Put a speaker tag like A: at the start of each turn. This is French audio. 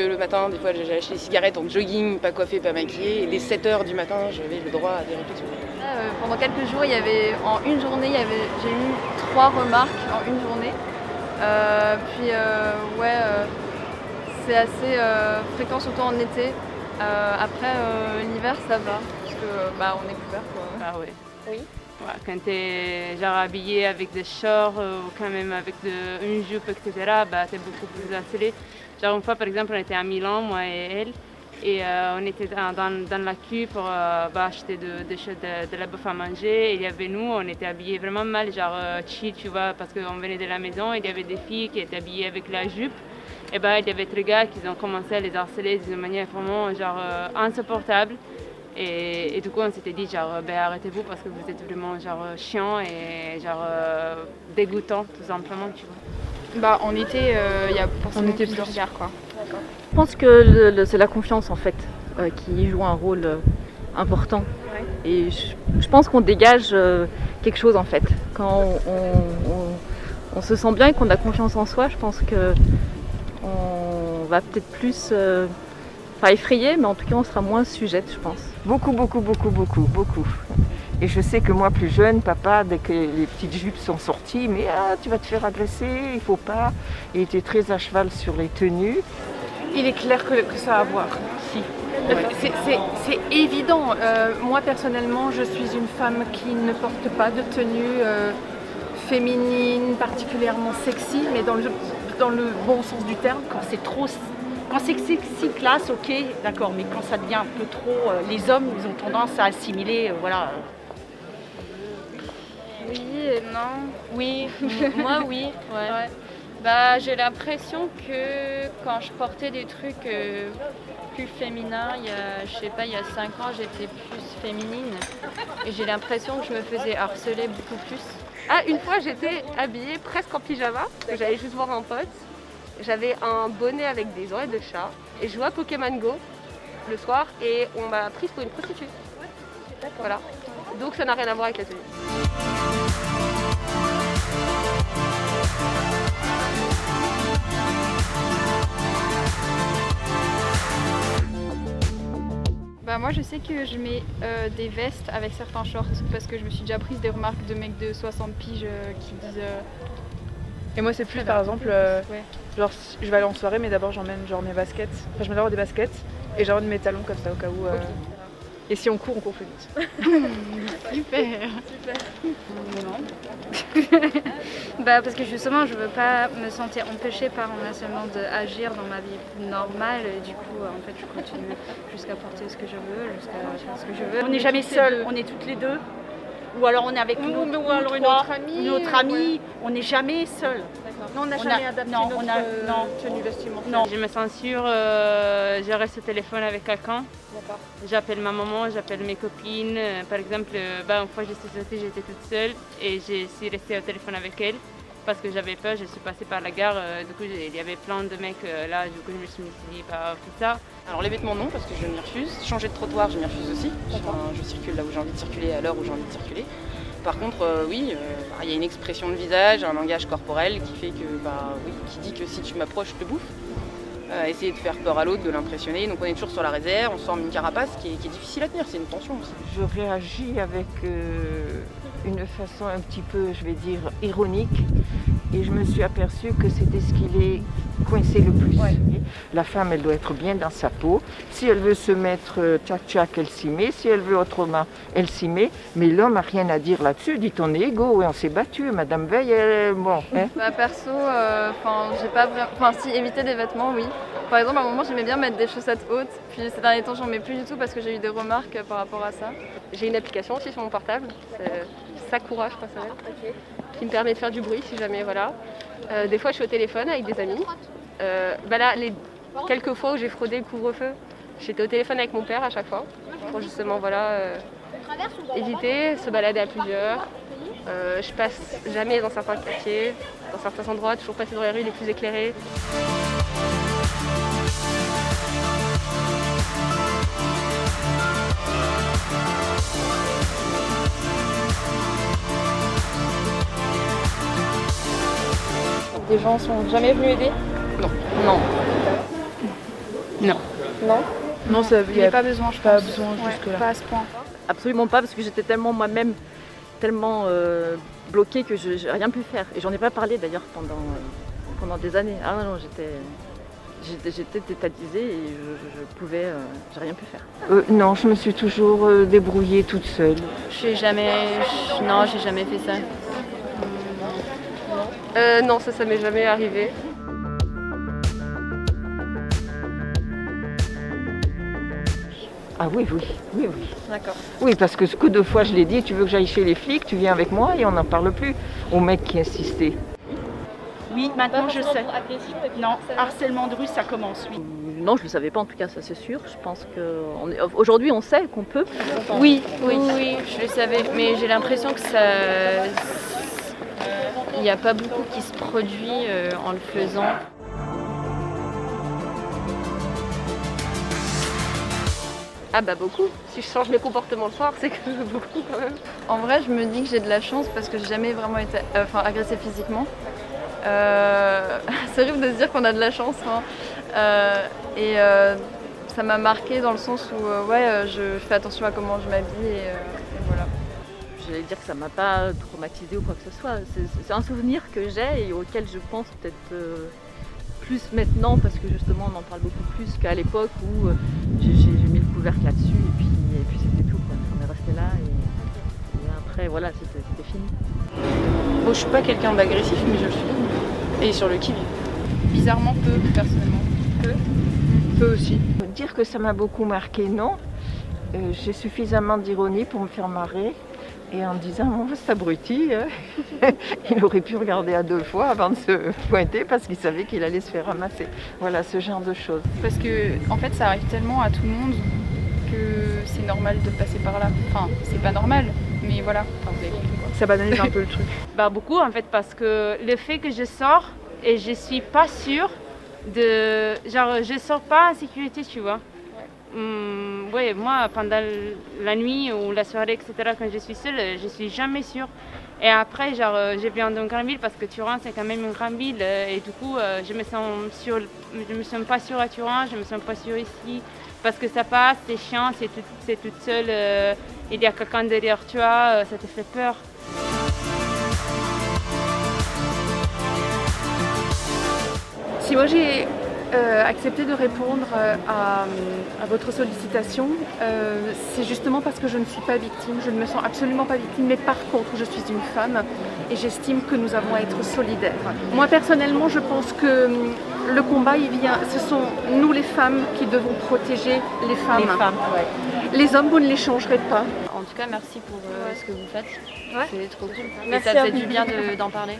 A: le matin, des fois, j'ai acheté des cigarettes en jogging, pas coiffée, pas maquillée. Et les 7h du matin, j'avais le droit à des répétitions.
B: Pendant quelques jours, en une journée, j'ai eu 3 remarques en une journée. C'est assez fréquent, surtout en été. Après, l'hiver, ça va, parce que on est couvert, quoi.
C: Ah ouais.
B: Oui.
C: Ouais, quand t'es genre habillé avec des shorts ou quand même avec une jupe, etc., t'es beaucoup plus attelé. Genre une fois, par exemple, on était à Milan, moi et elle, et on était dans la queue pour acheter de la bouffe à manger. Et il y avait nous, on était habillés vraiment mal, genre chill, tu vois, parce qu'on venait de la maison. Il y avait des filles qui étaient habillées avec la jupe. Et il y avait des gars qui ont commencé à les harceler d'une manière vraiment genre insupportable. Et du coup, on s'était dit, arrêtez-vous parce que vous êtes vraiment chiant et dégoûtant, tout simplement, tu vois.
B: En été, il y a forcément plus de regards, quoi.
D: D'accord. Je pense que c'est la confiance, en fait, qui joue un rôle important.
B: Ouais.
D: Et je pense qu'on dégage quelque chose, en fait. Quand on se sent bien et qu'on a confiance en soi, je pense qu'on va peut-être plus... pas effrayé, mais en tout cas, on sera moins sujette, je pense.
E: Beaucoup. Et je sais que moi, plus jeune, papa, dès que les petites jupes sont sorties, mais tu vas te faire agresser, il faut pas. Il était très à cheval sur les tenues.
F: Il est clair que ça a à voir. Si. C'est évident. Moi, personnellement, je suis une femme qui ne porte pas de tenue féminine, particulièrement sexy, mais dans le bon sens du terme.
G: Quand c'est sexy, classe, ok, d'accord, mais quand ça devient un peu trop, les hommes, ils ont tendance à assimiler, voilà.
H: Oui et non.
B: Oui,
H: Moi oui, ouais. J'ai l'impression que quand je portais des trucs plus féminins, il y a 5 ans, j'étais plus féminine. Et j'ai l'impression que je me faisais harceler beaucoup plus.
I: Ah, une fois, j'étais habillée presque en pyjama, parce que j'allais juste voir un pote. J'avais un bonnet avec des oreilles de chat et je jouais à Pokémon Go le soir et on m'a prise pour une prostituée. Voilà. Donc ça n'a rien à voir avec la tenue.
B: Moi je sais que je mets des vestes avec certains shorts parce que je me suis déjà prise des remarques de mecs de 60 piges qui disent...
J: Et moi c'est plus par exemple, genre je vais aller en soirée mais d'abord j'emmène genre mes baskets, enfin je mets d'abord des baskets et j'emmène mes talons comme ça au cas où. Et si on court plus vite.
B: Super.
H: Non. Parce que justement je veux pas me sentir empêchée par un harcèlement d'agir dans ma vie normale et du coup en fait je continue jusqu'à porter ce que je veux, jusqu'à faire ce que je veux.
G: On n'est jamais seuls, on est toutes les deux. Ou alors on est avec une autre amie, on n'est jamais seul.
F: Non, on n'a jamais adapté notre tenue vestimentaire.
C: Non. Je me sens sûre, je reste au téléphone avec quelqu'un.
I: D'accord.
C: J'appelle ma maman, j'appelle mes copines. Par exemple, une fois j'étais toute seule et j'ai suis restée au téléphone avec elle parce que j'avais peur, je suis passée par la gare, du coup il y avait plein de mecs là, du coup je me suis dit tout ça.
A: Alors les vêtements non, parce que je m'y refuse. Changer de trottoir, je m'y refuse aussi. Je circule là où j'ai envie de circuler, à l'heure où j'ai envie de circuler. Par contre, il y a une expression de visage, un langage corporel qui fait que, qui dit que si tu m'approches, je te bouffe. Essayer de faire peur à l'autre, de l'impressionner. Donc on est toujours sur la réserve, on se forme une carapace qui est difficile à tenir, c'est une tension aussi.
E: Je réagis avec une façon un petit peu, je vais dire, ironique. Et je me suis aperçue que c'était ce qui les coinçait le plus. Ouais. La femme, elle doit être bien dans sa peau. Si elle veut se mettre tchac-tchac, elle s'y met. Si elle veut autrement, elle s'y met. Mais l'homme n'a rien à dire là-dessus. Dit on est égaux, on s'est battu. Madame Veil, bon. Hein.
B: Perso, j'ai pas vraiment... si, éviter des vêtements, oui. Par exemple, à un moment, j'aimais bien mettre des chaussettes hautes. Puis ces derniers temps, j'en mets plus du tout parce que j'ai eu des remarques par rapport à ça.
I: J'ai une application aussi sur mon portable. C'est Sakura, je crois que ça s'appelle. Qui me permet de faire du bruit si jamais, voilà. Des fois, je suis au téléphone avec des amis. Les quelques fois où j'ai fraudé le couvre-feu, j'étais au téléphone avec mon père à chaque fois. Pour justement, éviter, se balader à plusieurs. Je passe jamais dans certains quartiers, dans certains endroits, toujours passer dans les rues les plus éclairées.
B: Des gens sont jamais venus aider ?
A: Non.
B: Non.
C: Non.
B: Non.
J: Non,
F: Il n'y a pas besoin, je
J: pas
F: pense.
J: besoin
F: Ouais,
J: jusque-là.
F: pas à ce point.
D: Absolument pas, parce que j'étais tellement moi-même, tellement bloquée que je n'ai rien pu faire. Et j'en ai pas parlé d'ailleurs pendant des années. Ah non, j'étais tétanisée et je pouvais, j'ai rien pu faire.
E: Non, je me suis toujours débrouillée toute seule.
H: J'ai jamais fait ça.
I: Non, ça m'est jamais arrivé.
E: Ah oui.
H: D'accord.
E: Oui, parce que ce que 2 fois je l'ai dit, tu veux que j'aille chez les flics, tu viens avec moi et on n'en parle plus. Au mec qui insistait.
G: Oui, maintenant je sais. Non, harcèlement de rue, ça commence, oui.
D: Non, je ne le savais pas en tout cas, ça c'est sûr. Je pense qu'aujourd'hui on sait qu'on peut.
H: Oui, je le savais, mais j'ai l'impression que il n'y a pas beaucoup qui se produit en le faisant.
I: Ah bah beaucoup. Si je change mes comportements le soir, c'est que beaucoup quand même.
B: En vrai, je me dis que j'ai de la chance parce que j'ai jamais vraiment été agressée physiquement. C'est horrible de se dire qu'on a de la chance. Ça m'a marqué dans le sens où je fais attention à comment je m'habille et voilà.
D: J'allais dire que ça m'a pas traumatisée ou quoi que ce soit. C'est un souvenir que j'ai et auquel je pense peut-être plus maintenant parce que justement on en parle beaucoup plus qu'à l'époque où j'ai mis le couvercle là-dessus et puis c'était tout, quoi. On est resté là et après voilà, c'était fini.
A: Bon, je suis pas quelqu'un d'agressif, mais je le suis. Et sur le qui-vive.
F: Bizarrement peu, personnellement.
J: Peu aussi.
E: Dire que ça m'a beaucoup marqué, non. J'ai suffisamment d'ironie pour me faire marrer. Et en disant, mon cet abruti, il aurait pu regarder à 2 fois avant de se pointer parce qu'il savait qu'il allait se faire ramasser. Voilà, ce genre de choses.
F: Parce que, en fait, ça arrive tellement à tout le monde que c'est normal de passer par là. Enfin, c'est pas normal, mais voilà. Enfin, vous avez compris, quoi.
J: Ça banalise un peu le truc.
C: Bah beaucoup en fait, parce que le fait que je sors et je suis pas sûre de... Genre, je sors pas en sécurité, tu vois. Ouais, moi, pendant la nuit ou la soirée, etc., quand je suis seule, je suis jamais sûre. Et après, genre, je viens d'une grande ville parce que Turin, c'est quand même une grande ville. Et du coup, je me sens pas sûre à Turin, je me sens pas sûre ici. Parce que ça passe, c'est chiant, c'est toute seule, il y a quelqu'un derrière toi, ça te fait peur.
F: Si moi j'ai accepté de répondre à votre sollicitation, c'est justement parce que je ne suis pas victime, je ne me sens absolument pas victime, mais par contre je suis une femme et j'estime que nous avons à être solidaires. Moi personnellement je pense que le combat ce sont nous les femmes qui devons protéger les femmes. Les hommes, vous ne les changerez pas.
H: En tout cas, merci pour ce que vous faites.
B: Ouais.
H: C'est trop cool.
B: Merci
H: Et ça
B: à
H: fait
B: vous.
H: du bien d'en parler.